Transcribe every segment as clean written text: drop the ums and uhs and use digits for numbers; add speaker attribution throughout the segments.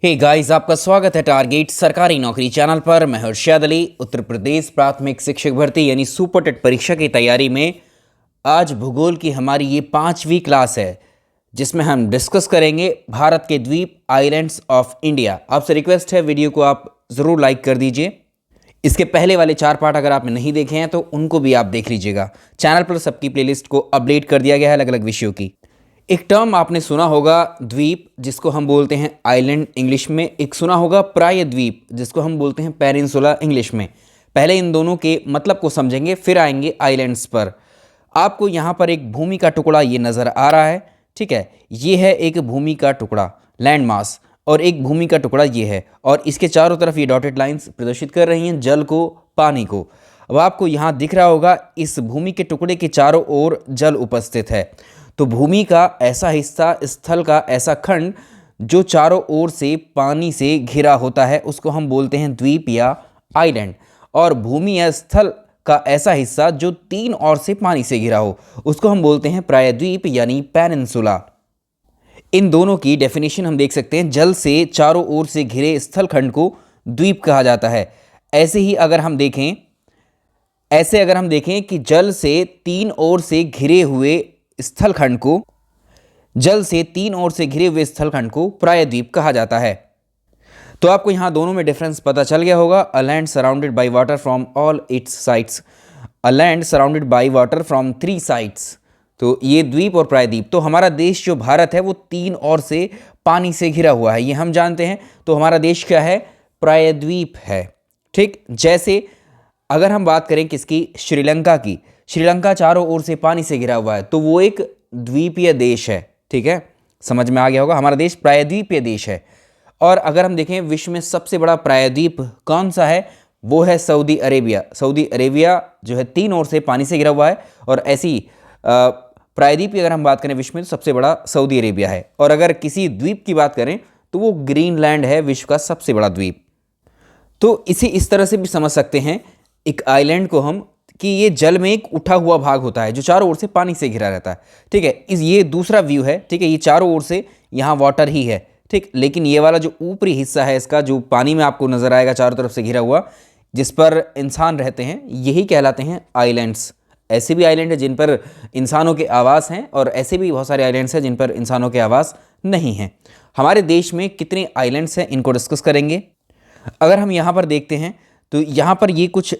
Speaker 1: Hey guys, आपका स्वागत है टारगेट सरकारी नौकरी चैनल पर। मैं हर्षद अली। उत्तर प्रदेश प्राथमिक शिक्षक भर्ती यानी सुपर टेट परीक्षा की तैयारी में आज भूगोल की हमारी ये 5वीं क्लास है, जिसमें हम डिस्कस करेंगे भारत के द्वीप आइलैंड्स ऑफ इंडिया। आपसे रिक्वेस्ट है वीडियो को आप ज़रूर लाइक कर दीजिए। इसके पहले वाले 4 पार्ट अगर आपने नहीं देखे हैं तो उनको भी आप देख लीजिएगा। चैनल पर सबकी प्लेलिस्ट को अपडेट कर दिया गया है अलग अलग विषयों की। एक टर्म आपने सुना होगा द्वीप, जिसको हम बोलते हैं आइलैंड इंग्लिश में। एक सुना होगा प्रायद्वीप, जिसको हम बोलते हैं पेनिनसुला इंग्लिश में। पहले इन दोनों के मतलब को समझेंगे, फिर आएंगे आइलैंड्स पर। आपको यहाँ पर एक भूमि का टुकड़ा ये नज़र आ रहा है, ठीक है। ये है एक भूमि का टुकड़ा, लैंड मास, और एक भूमि का टुकड़ा ये है, और इसके चारों तरफ ये डॉटेड लाइंस प्रदर्शित कर रही हैं जल को, पानी को। अब आपको यहाँ दिख रहा होगा इस भूमि के टुकड़े के चारों ओर जल उपस्थित है। तो भूमि का ऐसा हिस्सा, स्थल का ऐसा खंड जो चारों ओर से पानी से घिरा होता है, उसको हम बोलते हैं द्वीप या आइलैंड। और भूमि या स्थल का ऐसा हिस्सा जो 3 ओर से पानी से घिरा हो, उसको हम बोलते हैं प्रायद्वीप यानी पेनिनसुला। इन दोनों की डेफिनेशन हम देख सकते हैं। जल से चारों ओर से घिरे स्थल खंड को द्वीप कहा जाता है। ऐसे अगर हम देखें कि जल से 3 ओर से घिरे हुए स्थलखंड को प्रायद्वीप कहा जाता है। तो आपको यहां दोनों में डिफरेंस पता चल गया होगा। A land surrounded by water from all it's sides, a land surrounded by water from 3 sides. तो ये द्वीप और प्रायद्वीप। तो हमारा देश जो भारत है वो 3 ओर से पानी से घिरा हुआ है, ये हम जानते हैं। तो हमारा देश क्या है? प्रायद्वीप है, ठीक। जैसे अगर हम बात करें किसकी? श्रीलंका की। श्रीलंका चारों ओर से पानी से घिरा हुआ है, तो वो एक द्वीपीय देश है, ठीक है। समझ में आ गया होगा, हमारा देश प्रायद्वीपीय देश है। और अगर हम देखें विश्व में सबसे बड़ा प्रायद्वीप कौन सा है, वो है सऊदी अरेबिया। सऊदी अरेबिया जो है 3 ओर से पानी से घिरा हुआ है। और ऐसी प्रायद्वीप की अगर हम बात करें विश्व में, तो सबसे बड़ा सऊदी अरेबिया है। और अगर किसी द्वीप की बात करें तो वो ग्रीनलैंड है, विश्व का सबसे बड़ा द्वीप। तो इसे इस तरह से भी समझ सकते हैं एक आइलैंड को हम, कि ये जल में एक उठा हुआ भाग होता है जो चारों ओर से पानी से घिरा रहता है, ठीक है। ये दूसरा व्यू है, ठीक है। ये चारों ओर से यहाँ वाटर ही है, ठीक। लेकिन ये वाला जो ऊपरी हिस्सा है इसका, जो पानी में आपको नजर आएगा चारों तरफ से घिरा हुआ, जिस पर इंसान रहते हैं, यही कहलाते हैं आइलैंड्स। ऐसे भी आइलैंड है जिन पर इंसानों के आवास हैं, और ऐसे भी बहुत सारे आइलैंड्स हैं जिन पर इंसानों के आवास नहीं हैं। हमारे देश में कितने आइलैंड्स हैं, इनको डिस्कस करेंगे। अगर हम यहाँ पर देखते हैं तो यहाँ पर ये कुछ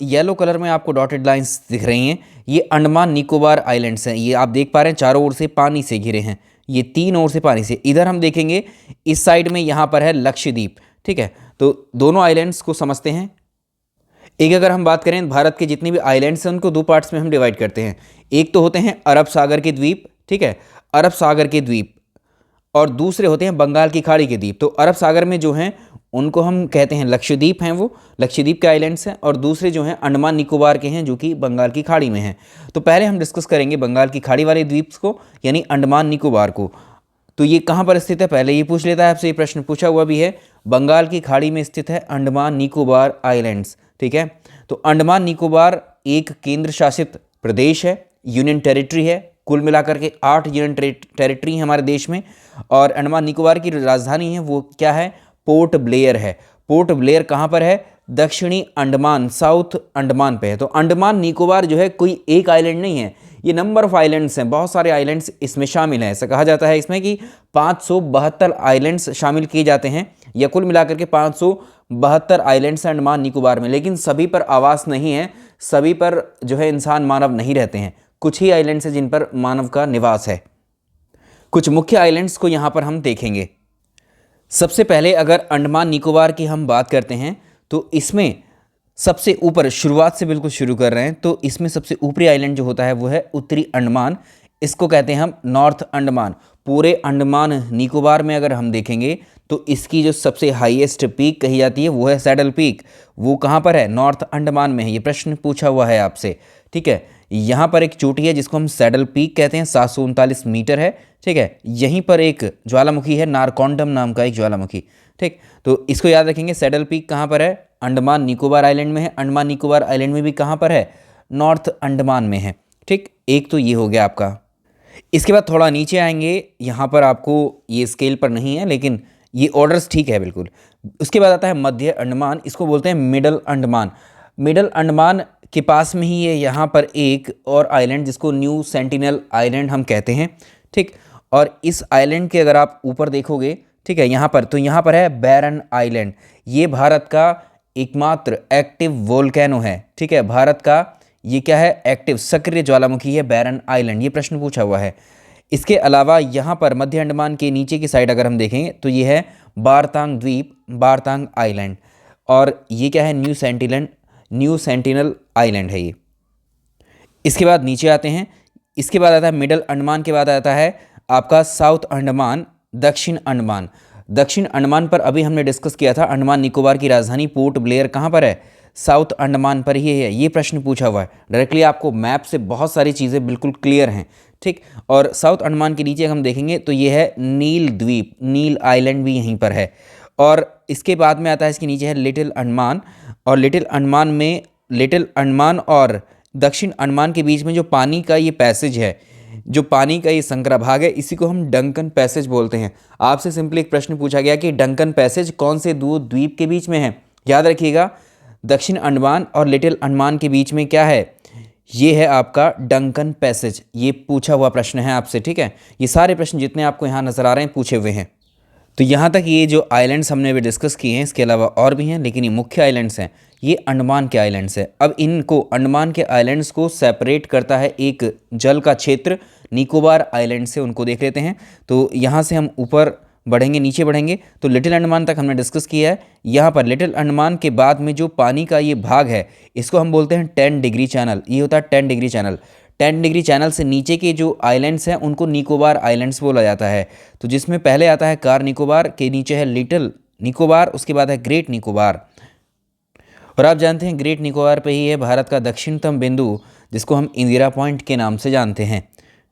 Speaker 1: येलो कलर में आपको डॉटेड लाइंस दिख रही हैं। ये अंडमान निकोबार आइलैंड्स हैं। ये आप देख पा रहे हैं चारों ओर से पानी से घिरे हैं, ये 3 ओर से पानी से। इधर हम देखेंगे इस साइड में यहाँ पर है लक्षद्वीप, ठीक है। तो दोनों आइलैंड्स को समझते हैं। एक अगर हम बात करें भारत के जितने भी आइलैंड्स हैं उनको 2 पार्ट्स में हम डिवाइड करते हैं। एक तो होते हैं अरब सागर के द्वीप, ठीक है, अरब सागर के द्वीप। और दूसरे होते हैं बंगाल की खाड़ी के द्वीप। तो अरब सागर में जो हैं उनको हम कहते हैं लक्षद्वीप हैं, वो लक्षद्वीप के आइलैंड्स हैं। और दूसरे जो हैं अंडमान निकोबार के हैं, जो कि बंगाल की खाड़ी में हैं। तो पहले हम डिस्कस करेंगे बंगाल की खाड़ी वाले द्वीप को, यानी अंडमान निकोबार को। तो ये कहाँ पर स्थित है, पहले ये पूछ लेता है आपसे। ये प्रश्न पूछा हुआ भी है। बंगाल की खाड़ी में स्थित है अंडमान निकोबार आइलैंड्स, ठीक है। तो अंडमान निकोबार एक केंद्र शासित प्रदेश है, यूनियन टेरिटरी है। कुल मिलाकर के 8 यूनियन टेरिटरी है हमारे देश में। और अंडमान निकोबार की राजधानी है वो क्या है? पोर्ट ब्लेयर है। पोर्ट ब्लेयर कहाँ पर है? दक्षिणी अंडमान, साउथ अंडमान पे है। तो अंडमान निकोबार जो है कोई एक आइलैंड नहीं है, ये नंबर ऑफ आइलैंड्स हैं, बहुत सारे आइलैंड्स इसमें शामिल हैं। ऐसा कहा जाता है इसमें कि 572 आइलैंड्स शामिल किए जाते हैं, या कुल मिलाकर के 572 आइलैंड्स हैं अंडमान निकोबार में। लेकिन सभी पर आवास नहीं है, सभी पर जो है इंसान मानव नहीं रहते हैं। कुछ ही आइलैंड्स हैं जिन पर मानव का निवास है। कुछ मुख्य आइलैंड्स को यहाँ पर हम देखेंगे। सबसे पहले अगर अंडमान निकोबार की हम बात करते हैं तो इसमें सबसे ऊपर, शुरुआत से बिल्कुल शुरू कर रहे हैं, तो इसमें सबसे ऊपरी आइलैंड जो होता है वो है उत्तरी अंडमान। इसको कहते हैं हम नॉर्थ अंडमान। पूरे अंडमान निकोबार में अगर हम देखेंगे तो इसकी जो सबसे हाईएस्ट पीक कही जाती है वो है सैडल पीक। वो कहाँ पर है? नॉर्थ अंडमान में है। ये प्रश्न पूछा हुआ है आपसे, ठीक है। यहाँ पर एक चोटी है जिसको हम सैडल पीक कहते हैं, 739 मीटर है, ठीक है। यहीं पर एक ज्वालामुखी है, नारकॉन्डम नाम का एक ज्वालामुखी, ठीक। तो इसको याद रखेंगे। सैडल पीक कहाँ पर है? अंडमान निकोबार आइलैंड में है। अंडमान निकोबार आइलैंड में भी कहाँ पर है? नॉर्थ अंडमान में है, ठीक। एक तो ये हो गया आपका। इसके बाद थोड़ा नीचे आएंगे, यहाँ पर आपको ये स्केल पर नहीं है लेकिन ये ऑर्डर्स ठीक है बिल्कुल। उसके बाद आता है मध्य अंडमान, इसको बोलते हैं मिडल अंडमान। मिडल अंडमान के पास में ही है यहाँ पर एक और आइलैंड जिसको न्यू सेंटिनल आइलैंड हम कहते हैं, ठीक। और इस आइलैंड के अगर आप ऊपर देखोगे, ठीक है, यहाँ पर तो यहाँ पर है बैरन आइलैंड। ये भारत का एकमात्र एक्टिव वोल्केनो है, ठीक है। भारत का ये क्या है, एक्टिव सक्रिय ज्वालामुखी है बैरन आइलैंड। ये प्रश्न पूछा हुआ है। इसके अलावा यहाँ पर मध्य अंडमान के नीचे की साइड अगर हम देखें तो ये है बारतांग द्वीप, बारतांग आइलैंड। और ये क्या है, न्यू सेंटिनल आइलैंड है ये। इसके बाद नीचे आते हैं, इसके बाद आता है मिडल अंडमान के बाद आता है आपका साउथ अंडमान, दक्षिण अंडमान। दक्षिण अंडमान पर अभी हमने डिस्कस किया था, अंडमान निकोबार की राजधानी पोर्ट ब्लेयर कहाँ पर है, साउथ अंडमान पर ही है। ये प्रश्न पूछा हुआ है डायरेक्टली, आपको मैप से बहुत सारी चीज़ें बिल्कुल क्लियर हैं, ठीक। और साउथ अंडमान के नीचे हम देखेंगे तो ये है नील द्वीप, नील आइलैंड भी यहीं पर है। और इसके बाद में आता है, इसके नीचे है लिटिल अंडमान। और लिटिल अंडमान और दक्षिण अंडमान के बीच में जो पानी का ये पैसेज है, जो पानी का ये संकरा भाग है, इसी को हम डंकन पैसेज बोलते हैं। आपसे सिंपली एक प्रश्न पूछा गया कि डंकन पैसेज कौन से दो द्वीप के बीच में है, याद रखिएगा दक्षिण अंडमान और लिटिल अंडमान के बीच में क्या है, ये है आपका डंकन पैसेज। ये पूछा हुआ प्रश्न है आपसे, ठीक है। ये सारे प्रश्न जितने आपको यहाँ नज़र आ रहे हैं पूछे हुए हैं। तो यहाँ तक ये जो आइलैंड्स हमने अभी डिस्कस किए हैं, इसके अलावा और भी हैं, लेकिन ये मुख्य आइलैंड्स हैं, ये अंडमान के आइलैंड्स हैं। अब इनको अंडमान के आइलैंड्स को सेपरेट करता है एक जल का क्षेत्र निकोबार आइलैंड से, उनको देख लेते हैं। तो यहाँ से हम ऊपर बढ़ेंगे, नीचे बढ़ेंगे तो लिटिल अंडमान तक हमने डिस्कस किया है। यहाँ पर लिटिल अंडमान के बाद में जो पानी का ये भाग है, इसको हम बोलते हैं 10 डिग्री चैनल। ये होता है 10 डिग्री चैनल। 10 डिग्री चैनल से नीचे के जो आइलैंड्स हैं उनको निकोबार आइलैंड्स बोला जाता है। तो जिसमें पहले आता है कार निकोबार, के नीचे है लिटिल निकोबार, उसके बाद है ग्रेट निकोबार। और आप जानते हैं ग्रेट निकोबार पे ही है भारत का दक्षिणतम बिंदु, जिसको हम इंदिरा पॉइंट के नाम से जानते हैं,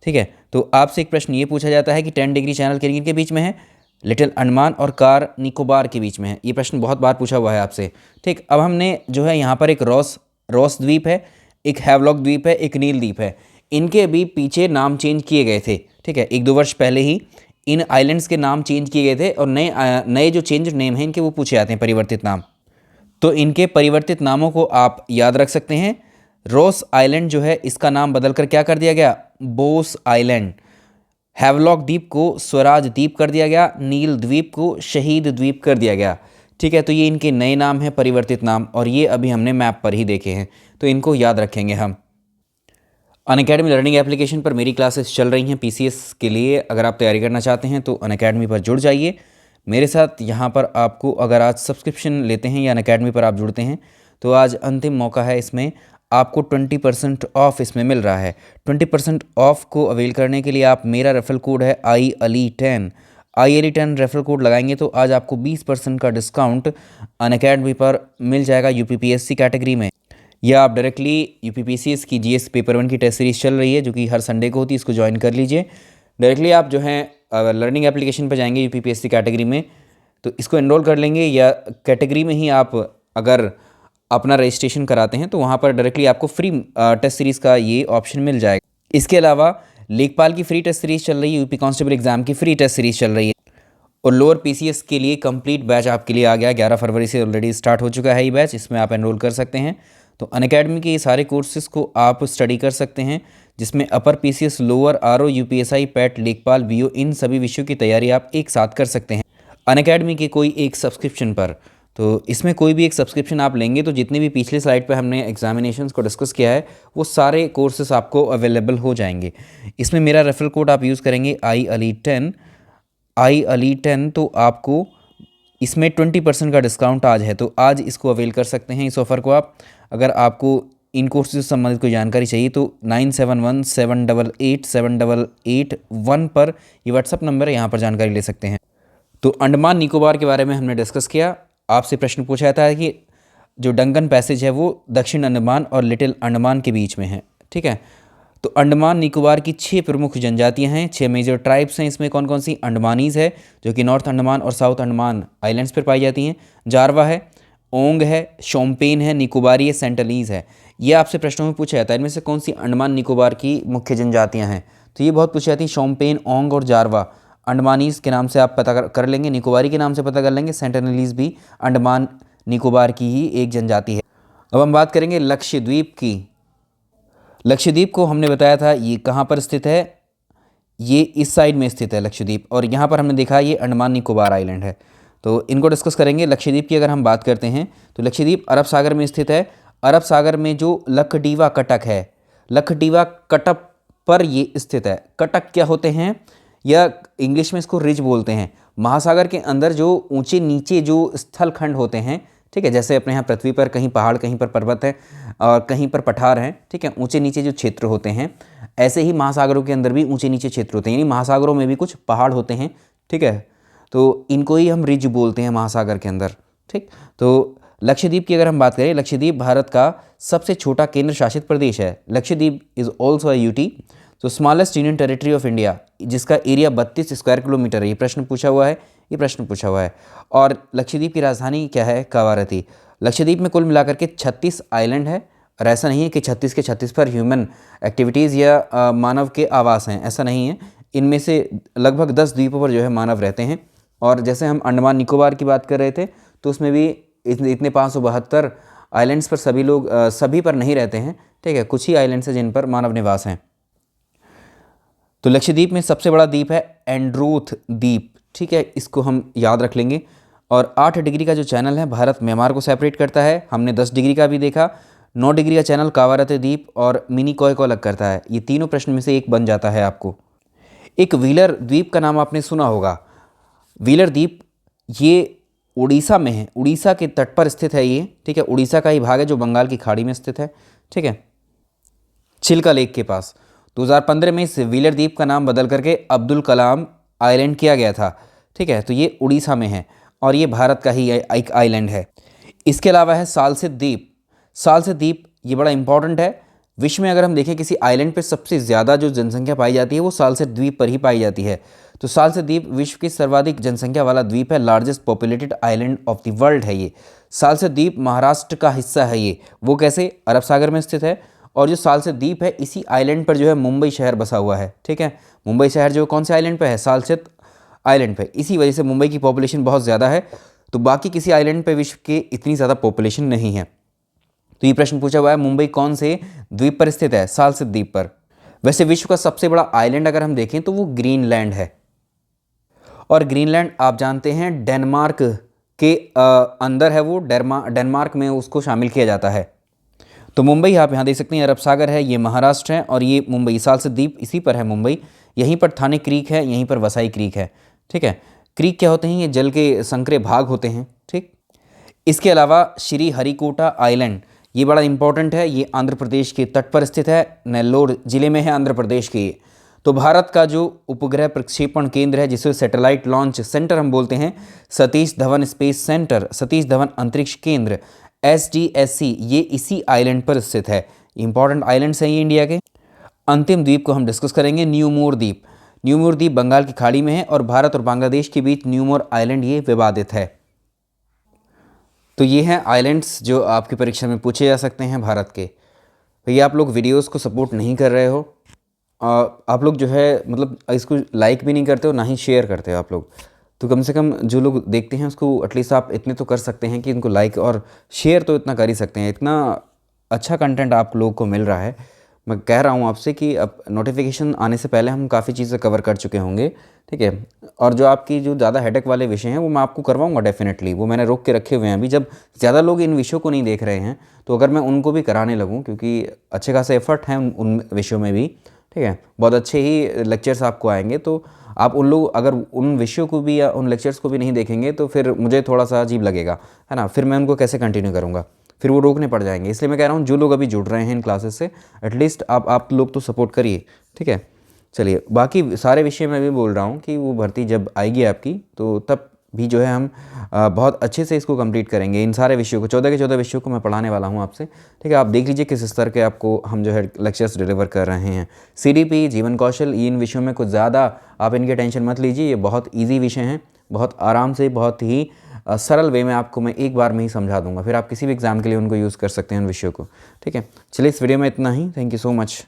Speaker 1: ठीक है। तो आपसे एक प्रश्न ये पूछा जाता है कि 10 डिग्री चैनल के बीच में है, लिटिल अंडमान और कार निकोबार के बीच में है। ये प्रश्न बहुत बार पूछा हुआ है आपसे, ठीक। अब हमने जो है यहाँ पर एक रॉस द्वीप है, एक हैवलॉक द्वीप है, एक नील द्वीप है। इनके अभी पीछे नाम चेंज किए गए थे, ठीक है। 1-2 वर्ष पहले ही इन आइलैंड्स के नाम चेंज किए गए थे और नए जो चेंज नेम हैं इनके वो पूछे जाते हैं, परिवर्तित नाम। तो इनके परिवर्तित नामों को आप याद रख सकते हैं। रॉस आइलैंड जो है इसका नाम बदलकर क्या कर दिया गया, बोस आइलैंड। हैवलॉक द्वीप को स्वराज द्वीप कर दिया गया, नील द्वीप को शहीद द्वीप कर दिया गया, ठीक है। तो ये इनके नए नाम हैं, परिवर्तित नाम, और ये अभी हमने मैप पर ही देखे हैं, तो इनको याद रखेंगे हम। अनअकैडमी लर्निंग एप्लीकेशन पर मेरी क्लासेस चल रही हैं पीसीएस के लिए। अगर आप तैयारी करना चाहते हैं तो अनअकैडमी पर जुड़ जाइए मेरे साथ। यहाँ पर आपको अगर आज सब्सक्रिप्शन लेते हैं या अनअकैडमी पर आप जुड़ते हैं तो आज अंतिम मौका है, इसमें आपको 20% ऑफ इसमें मिल रहा है। 20% ऑफ को अवेल करने के लिए आप मेरा रेफरल कोड है ILE10 रेफरल कोड लगाएंगे तो आज आपको 20% का डिस्काउंट अनअकैडमी पर मिल जाएगा यूपीपीएससी कैटेगरी में। या आप डायरेक्टली यूपीपीसीएस की जीएस पेपर 1 की टेस्ट सीरीज़ चल रही है जो कि हर संडे को होती है, इसको ज्वाइन कर लीजिए। डायरेक्टली आप जो है अगर लर्निंग एप्लीकेशन पर जाएंगे यूपीपीएससी कैटेगरी में तो इसको एनरोल कर लेंगे, या कैटेगरी में ही आप अगर अपना रजिस्ट्रेशन कराते हैं तो वहाँ पर डायरेक्टली आपको फ्री टेस्ट सीरीज़ का ये ऑप्शन मिल जाएगा। इसके अलावा लेखपाल की फ्री टेस्ट सीरीज़ चल रही है, यूपी कांस्टेबल एग्जाम की फ्री टेस्ट सीरीज़ चल रही है, और लोअर पीसीएस के लिए कंप्लीट बैच आपके लिए आ गया। 11 फरवरी से ऑलरेडी स्टार्ट हो चुका है ये बैच, इसमें आप एनरोल कर सकते हैं। तो अनअकैडमी के ये सारे कोर्सेज़ को आप स्टडी कर सकते हैं, जिसमें upper PCS, lower RO, UPSI, PAT, लेखपाल, बीओ, इन सभी विषयों की तैयारी आप एक साथ कर सकते हैं अनअकैडमी के कोई एक सब्सक्रिप्शन पर। तो इसमें कोई भी एक सब्सक्रिप्शन आप लेंगे तो जितने भी पिछले स्लाइड पे हमने एग्जामिनेशंस को डिस्कस किया है वो सारे कोर्सेस आपको अवेलेबल हो जाएंगे। इसमें मेरा रेफरल कोड आप यूज़ करेंगे ILE10, तो आपको इसमें 20% का डिस्काउंट आज है, तो आज इसको अवेल कर सकते हैं इस ऑफ़र को आप। अगर आपको इन कोर्सेज से संबंधित कोई जानकारी चाहिए तो 9717887881 पर ये व्हाट्सअप नंबर है, यहाँ पर जानकारी ले सकते हैं। तो अंडमान निकोबार के बारे में हमने डिस्कस किया। आपसे प्रश्न पूछा जाता है कि जो डंकन पैसेज है वो दक्षिण अंडमान और लिटिल अंडमान के बीच में है, ठीक है। तो अंडमान निकोबार की 6 प्रमुख जनजातियां हैं, 6 मेजर ट्राइब्स हैं। इसमें कौन कौन सी, अंडमानीज़ है जो कि नॉर्थ अंडमान और साउथ अंडमान आइलैंड्स पर पाई जाती हैं, जारवा है, ओंग है, शोम्पेन है, निकोबारी है, सेंटलीज़ है। ये आपसे प्रश्नों में पूछा जाता है इनमें से कौन सी अंडमान निकोबार की मुख्य जनजातियाँ हैं, तो ये बहुत पूछी जाती हैं, शोम्पेन, ओंग और जारवा अंडमानीज के नाम से आप पता कर लेंगे, निकोबारी के नाम से पता कर लेंगे। सेंटिनलीज भी अंडमान निकोबार की ही एक जनजाति है। अब हम बात करेंगे लक्षद्वीप की। लक्षद्वीप को हमने बताया था ये कहाँ पर स्थित है, ये इस साइड में स्थित है लक्षद्वीप, और यहाँ पर हमने देखा ये अंडमान निकोबार आइलैंड है। तो इनको डिस्कस करेंगे। लक्षद्वीप की अगर हम बात करते हैं तो लक्षद्वीप अरब सागर में स्थित है। अरब सागर में जो लक्षद्वीप कटक है, लक्षद्वीप कटक पर ये स्थित है। कटक क्या होते हैं, या इंग्लिश में इसको रिज बोलते हैं। महासागर के अंदर जो ऊंचे नीचे जो स्थल खंड होते हैं, ठीक है, जैसे अपने यहाँ पृथ्वी पर कहीं पहाड़, कहीं पर पर्वत है और कहीं पर पठार हैं, ठीक है, ऊंचे नीचे जो क्षेत्र होते हैं, ऐसे ही महासागरों के अंदर भी ऊंचे नीचे क्षेत्र होते हैं, यानी महासागरों में भी कुछ पहाड़ होते हैं, ठीक है, तो इनको ही हम रिज बोलते हैं महासागर के अंदर, ठीक। तो लक्षद्वीप की अगर हम बात करें, लक्षद्वीप भारत का सबसे छोटा केंद्र शासित प्रदेश है। लक्षद्वीप इज़ ऑल्सो यूटी, तो smallest union territory of India, जिसका एरिया 32 स्क्वायर किलोमीटर है। ये प्रश्न पूछा हुआ है, और लक्षद्वीप की राजधानी क्या है, कवारती। लक्षद्वीप में कुल मिलाकर के 36 आइलैंड है, और ऐसा नहीं है कि 36 के 36 पर ह्यूमन एक्टिविटीज़ या मानव के आवास हैं, ऐसा नहीं है। इनमें से लगभग 10 द्वीपों पर जो है मानव रहते हैं। और जैसे हम अंडमान निकोबार की बात कर रहे थे, तो उसमें भी इतने 572 आइलैंड्स पर सभी लोग सभी पर नहीं रहते हैं, ठीक है, कुछ ही आइलैंड्स हैं जिन पर मानव निवास हैं। तो लक्षद्वीप में सबसे बड़ा द्वीप है एंड्रोथ द्वीप, ठीक है, इसको हम याद रख लेंगे। और 8 डिग्री का जो चैनल है भारत म्यांमार को सेपरेट करता है। हमने 10 डिग्री का भी देखा। 9 डिग्री का चैनल कावारती द्वीप और मिनिकॉय को अलग करता है। ये तीनों प्रश्न में से एक बन जाता है आपको। एक व्हीलर द्वीप का नाम आपने सुना होगा। व्हीलर द्वीप ये उड़ीसा में है, उड़ीसा के तट पर स्थित है ये, ठीक है, उड़ीसा का ही भाग है जो बंगाल की खाड़ी में स्थित है, ठीक है, चिल्का लेक के पास। 2015 में इस व्हीलर द्वीप का नाम बदल करके अब्दुल कलाम आइलैंड किया गया था, ठीक है, तो ये उड़ीसा में है और ये भारत का ही एक आइलैंड है। इसके अलावा है सालसेत द्वीप। सालसेत द्वीप ये बड़ा इंपॉर्टेंट है। विश्व में अगर हम देखें किसी आइलैंड पर सबसे ज़्यादा जो जनसंख्या पाई जाती है वो सालसेत द्वीप पर ही पाई जाती है। तो सालसेत द्वीप विश्व की सर्वाधिक जनसंख्या वाला द्वीप है, largest populated island of the world है ये। सालसेत द्वीप महाराष्ट्र का हिस्सा है ये। वो कैसे, अरब सागर में स्थित है। और जो सालसेत द्वीप है, इसी आइलैंड पर जो है मुंबई शहर बसा हुआ है, ठीक है। मुंबई शहर जो कौन से आइलैंड पे है, सालसेत आइलैंड पे। इसी वजह से मुंबई की पॉपुलेशन बहुत ज़्यादा है। तो बाकी किसी आइलैंड पे विश्व के इतनी ज़्यादा पॉपुलेशन नहीं है। तो ये प्रश्न पूछा हुआ है, मुंबई कौन से द्वीप पर स्थित है, सालसेत द्वीप पर। वैसे विश्व का सबसे बड़ा आइलैंड अगर हम देखें तो वो ग्रीनलैंड है। और ग्रीनलैंड आप जानते हैं डेनमार्क के अंदर है, वो डेनमार्क में उसको शामिल किया जाता है। तो मुंबई आप यहाँ देख सकते हैं, अरब सागर है, ये महाराष्ट्र है, और ये मुंबई सालसेत द्वीप इसी पर है मुंबई। यहीं पर थाने क्रीक है, यहीं पर वसाई क्रीक है, ठीक है। क्रीक क्या होते हैं, ये जल के संकरे भाग होते हैं, ठीक। इसके अलावा श्री हरिकोटा आइलैंड, ये बड़ा इंपॉर्टेंट है, ये आंध्र प्रदेश के तट पर स्थित है, नेल्लोर जिले में है आंध्र प्रदेश के। तो भारत का जो उपग्रह प्रक्षेपण केंद्र है, जिसे सैटेलाइट लॉन्च सेंटर हम बोलते हैं, सतीश धवन स्पेस सेंटर, सतीश धवन अंतरिक्ष केंद्र, SDSC, ये इसी आइलैंड पर स्थित है। इंपॉर्टेंट आइलैंड्स हैं ये इंडिया के। अंतिम द्वीप को हम डिस्कस करेंगे, न्यूमोर द्वीप। न्यूमोर द्वीप बंगाल की खाड़ी में है और भारत और बांग्लादेश के बीच न्यूमोर आइलैंड ये विवादित है। तो ये हैं आइलैंड्स जो आपकी परीक्षा में पूछे जा सकते हैं भारत के। भैया आप लोग वीडियोस को सपोर्ट नहीं कर रहे हो, आप लोग जो है मतलब इसको लाइक भी नहीं करते हो, ना ही शेयर करते हो आप लोग। तो कम से कम जो लोग देखते हैं उसको एटलीस्ट आप इतने तो कर सकते हैं कि इनको लाइक और शेयर तो इतना कर ही सकते हैं। इतना अच्छा कंटेंट आप लोगों को मिल रहा है। मैं कह रहा हूँ आपसे कि अब नोटिफिकेशन आने से पहले हम काफ़ी चीज़ें कवर कर चुके होंगे, ठीक है। और जो आपकी जो ज़्यादा हेडेक वाले विषय हैं वो मैं आपको करवाऊँगा डेफिनेटली। वो मैंने रोक के रखे हुए हैं अभी। जब ज़्यादा लोग इन विषयों को नहीं देख रहे हैं तो अगर मैं उनको भी कराने लगूँ, क्योंकि अच्छे खासा एफर्ट है उन विषयों में भी, ठीक है, बहुत अच्छे ही लेक्चर्स आपको आएंगे। तो आप उन लोग अगर उन विषयों को भी या उन लेक्चर्स को भी नहीं देखेंगे तो फिर मुझे थोड़ा सा अजीब लगेगा, है ना। फिर मैं उनको कैसे कंटिन्यू करूँगा, फिर वो रोकने पड़ जाएंगे। इसलिए मैं कह रहा हूँ जो लोग अभी जुड़ रहे हैं इन क्लासेस से, एटलीस्ट आप लोग तो सपोर्ट करिए, ठीक है। चलिए, बाकी सारे विषय मैं भी बोल रहा हूँ कि वो भर्ती जब आएगी आपकी तो तब भी जो है हम बहुत अच्छे से इसको कंप्लीट करेंगे। इन सारे विषयों को 14 के 14 विषयों को मैं पढ़ाने वाला हूँ आपसे, ठीक है। आप देख लीजिए किस स्तर के आपको हम जो है लेक्चर्स डिलीवर कर रहे हैं। CDP, जीवन कौशल, इन विषयों में कुछ ज़्यादा आप इनकी टेंशन मत लीजिए। ये बहुत ईजी विषय हैं, बहुत आराम से, बहुत ही सरल वे में आपको मैं एक बार में ही समझा दूंगा। फिर आप किसी भी एग्ज़ाम के लिए उनको यूज़ कर सकते हैं उन विषयों को, ठीक है। चलिए, इस वीडियो में इतना ही। Thank you so much.